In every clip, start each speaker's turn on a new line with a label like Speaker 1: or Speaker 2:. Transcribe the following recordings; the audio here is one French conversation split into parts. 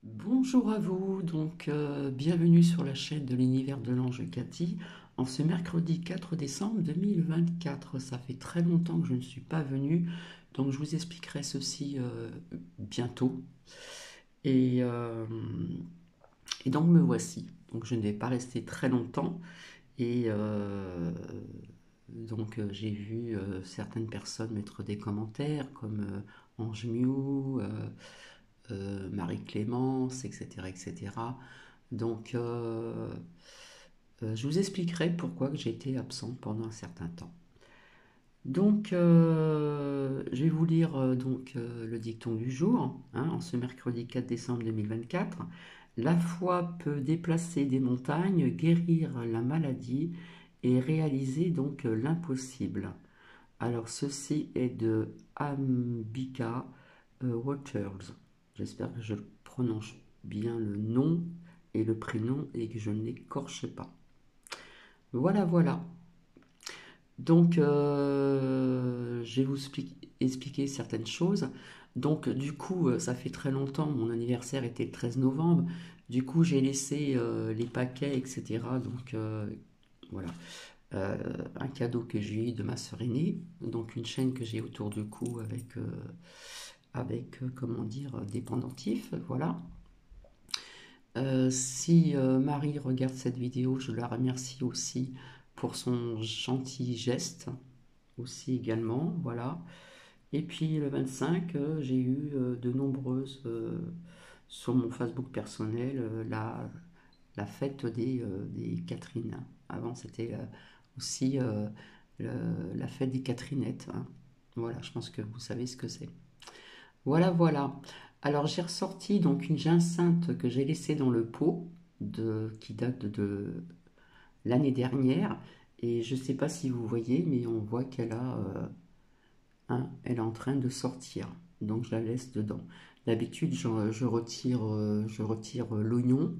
Speaker 1: Bonjour à vous, bienvenue sur la chaîne de l'univers de l'ange Cathy en ce mercredi 4 décembre 2024. Ça fait très longtemps que je ne suis pas venue, donc je vous expliquerai ceci bientôt. Et, euh, et donc me voici. Donc je ne vais pas rester très longtemps et j'ai vu certaines personnes mettre des commentaires comme Ange Miou, Marie-Clémence, etc., etc. Donc, je vous expliquerai pourquoi j'ai été absente pendant un certain temps. Je vais vous lire le dicton du jour, hein, en ce mercredi 4 décembre 2024. La foi peut déplacer des montagnes, guérir la maladie et réaliser l'impossible. Alors, ceci est de Ambika Waters. J'espère que je prononce bien le nom et le prénom et que je ne l'écorche pas. Voilà, voilà. Je vais vous expliquer certaines choses. Ça fait très longtemps, mon anniversaire était le 13 novembre. Du coup, j'ai laissé les paquets, etc. Voilà. Un cadeau que j'ai eu de ma sœur aînée. Donc, une chaîne que j'ai autour du cou avec comment dire, des pendentifs. Voilà. Si Marie regarde cette vidéo, je la remercie aussi pour son gentil geste, aussi également, voilà. Et puis le 25, j'ai eu de nombreuses, sur mon Facebook personnel, la fête des Catherine. Avant, c'était aussi la fête des Catherinettes, hein. Voilà, je pense que vous savez ce que c'est. Voilà, voilà. Alors j'ai ressorti donc une jacinthe que j'ai laissée dans le pot qui date de l'année dernière. Et je ne sais pas si vous voyez, mais on voit elle est en train de sortir. Donc je la laisse dedans. D'habitude, je retire l'oignon,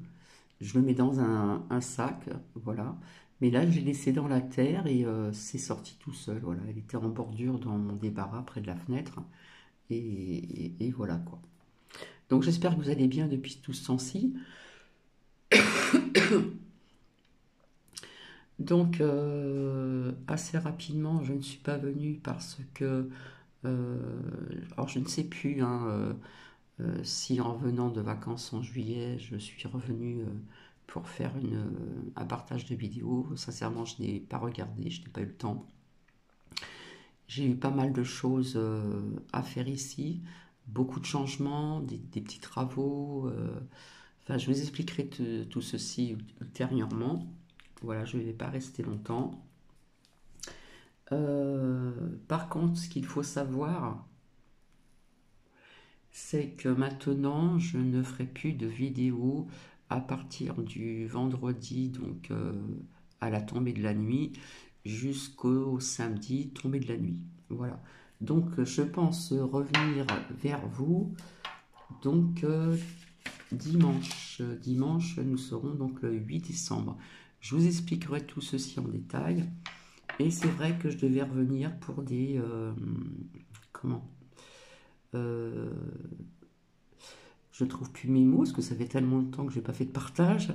Speaker 1: je le mets dans un sac, voilà. Mais là, j'ai laissé dans la terre et c'est sorti tout seul. Voilà, elle était en bordure dans mon débarras près de la fenêtre. Et voilà quoi. Donc j'espère que vous allez bien depuis tout ce temps-ci. Assez rapidement, je ne suis pas venue parce que, alors je ne sais plus hein, si en venant de vacances en juillet, je suis revenue pour faire un partage de vidéos. Sincèrement, je n'ai pas regardé, je n'ai pas eu le temps. J'ai eu pas mal de choses à faire ici, beaucoup de changements, des petits travaux. Enfin, je vous expliquerai tout ceci ultérieurement. Voilà, je ne vais pas rester longtemps. Par contre, ce qu'il faut savoir, c'est que maintenant, je ne ferai plus de vidéos à partir du vendredi, à la tombée de la nuit, jusqu'au samedi, tombée de la nuit. Voilà. Je pense revenir vers vous. Donc, dimanche. Dimanche, nous serons donc le 8 décembre. Je vous expliquerai tout ceci en détail. Et c'est vrai que je devais revenir pour des... comment euh, Je trouve plus mes mots, parce que ça fait tellement longtemps que je n'ai pas fait de partage.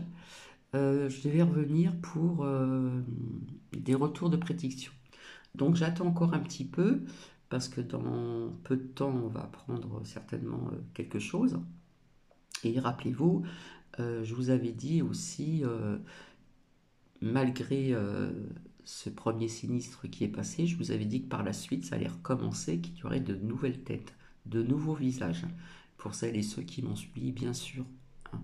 Speaker 1: Je devais revenir pour des retours de prédiction. Donc j'attends encore un petit peu, parce que dans peu de temps, on va apprendre certainement quelque chose. Et rappelez-vous, je vous avais dit aussi, malgré ce premier sinistre qui est passé, je vous avais dit que par la suite, ça allait recommencer, qu'il y aurait de nouvelles têtes, de nouveaux visages. Pour celles et ceux qui m'ont suivi, bien sûr, hein.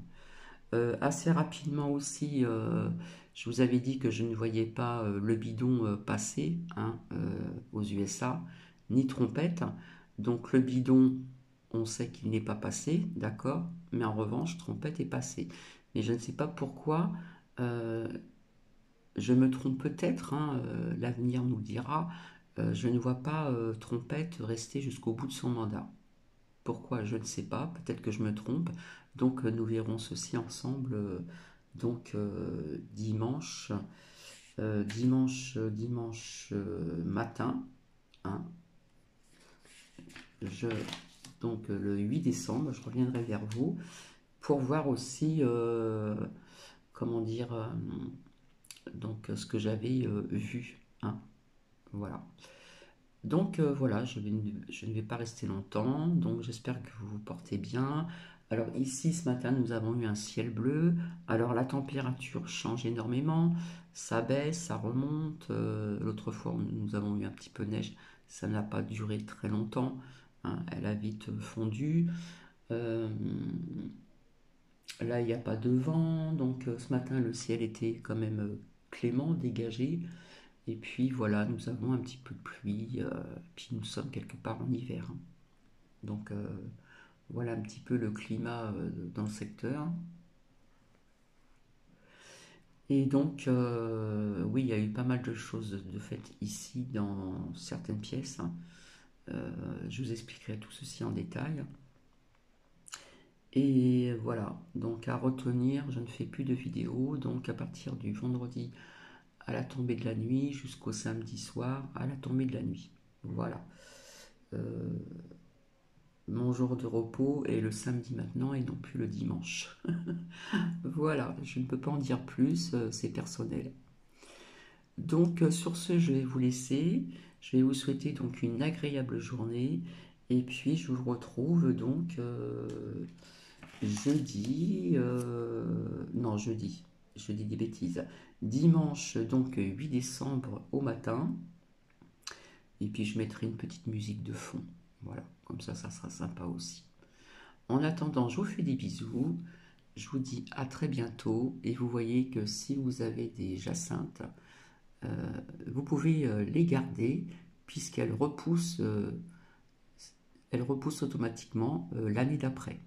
Speaker 1: Assez rapidement aussi, je vous avais dit que je ne voyais pas le bidon passer hein, aux USA, ni trompette. Donc le bidon, on sait qu'il n'est pas passé, d'accord, mais en revanche, trompette est passé. Mais je ne sais pas pourquoi, euh, je me trompe peut-être, hein, l'avenir nous le dira, je ne vois pas trompette rester jusqu'au bout de son mandat. Pourquoi? Je ne sais pas, peut-être que je me trompe. Nous verrons ceci ensemble dimanche, matin, hein. Je, le 8 décembre, je reviendrai vers vous pour voir aussi, comment dire, donc ce que j'avais vu, hein, voilà. Donc voilà, je ne vais pas rester longtemps, donc j'espère que vous vous portez bien. Alors ici, ce matin, nous avons eu un ciel bleu. Alors la température change énormément, ça baisse, ça remonte. L'autre fois, nous avons eu un petit peu de neige, ça n'a pas duré très longtemps, hein, elle a vite fondu. Euh, Là, il n'y a pas de vent, donc ce matin, le ciel était quand même clément, dégagé. Et puis voilà, nous avons un petit peu de pluie, puis nous sommes quelque part en hiver, hein. Donc voilà un petit peu le climat dans le secteur. Et donc oui, il y a eu pas mal de choses de fait ici dans certaines pièces, hein. Je vous expliquerai tout ceci en détail. Et voilà, donc à retenir, je ne fais plus de vidéos, donc à partir du vendredi à la tombée de la nuit jusqu'au samedi soir à la tombée de la nuit. Voilà. Euh, Mon jour de repos est le samedi maintenant et non plus le dimanche. Voilà, je ne peux pas en dire plus, c'est personnel. Donc sur ce, je vais vous laisser. Je vais vous souhaiter donc une agréable journée. Et puis je vous retrouve donc jeudi. Non, jeudi. Je dis des bêtises. Dimanche, donc 8 décembre au matin. Et puis je mettrai une petite musique de fond. Voilà, comme ça sera sympa aussi. En attendant, je vous fais des bisous. Je vous dis à très bientôt. Et vous voyez que si vous avez des jacinthes, vous pouvez les garder elles repoussent automatiquement l'année d'après.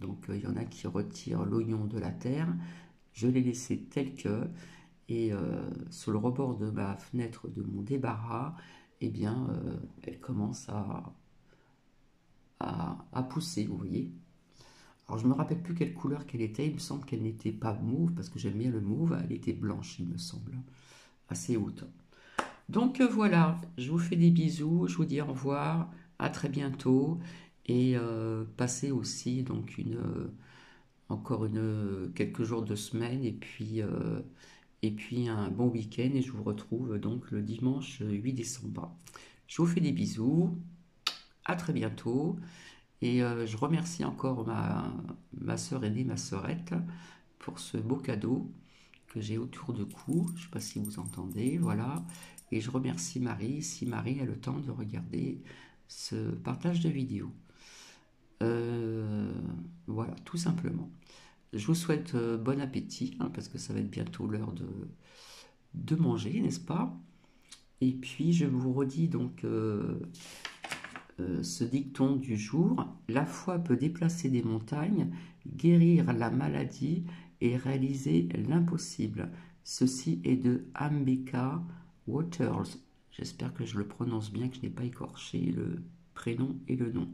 Speaker 1: Donc il y en a qui retirent l'oignon de la terre. Je l'ai laissé tel que. Et sur le rebord de ma fenêtre de mon débarras, eh bien, elle commence à pousser, vous voyez. Alors, je ne me rappelle plus quelle couleur qu'elle était. Il me semble qu'elle n'était pas mauve, parce que j'aime bien le mauve. Elle était blanche, il me semble, assez haute. Donc voilà, je vous fais des bisous. Je vous dis au revoir. À très bientôt. Et passez aussi donc quelques jours de semaine. Et puis un bon week-end. Et je vous retrouve donc le dimanche 8 décembre. Je vous fais des bisous. À très bientôt. Et je remercie encore ma sœur aînée, ma sœurette, pour ce beau cadeau que j'ai autour de cou. Je ne sais pas si vous entendez, voilà. Et je remercie Marie, si Marie a le temps de regarder ce partage de vidéo. Voilà, tout simplement. Je vous souhaite bon appétit, hein, parce que ça va être bientôt l'heure de manger, n'est-ce pas? Et puis je vous redis donc ce dicton du jour: la foi peut déplacer des montagnes, guérir la maladie et réaliser l'impossible. Ceci est de Ambeka Waters. J'espère que je le prononce bien, que je n'ai pas écorché le prénom et le nom.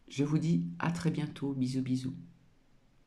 Speaker 1: Je vous dis à très bientôt. Bisous, bisous.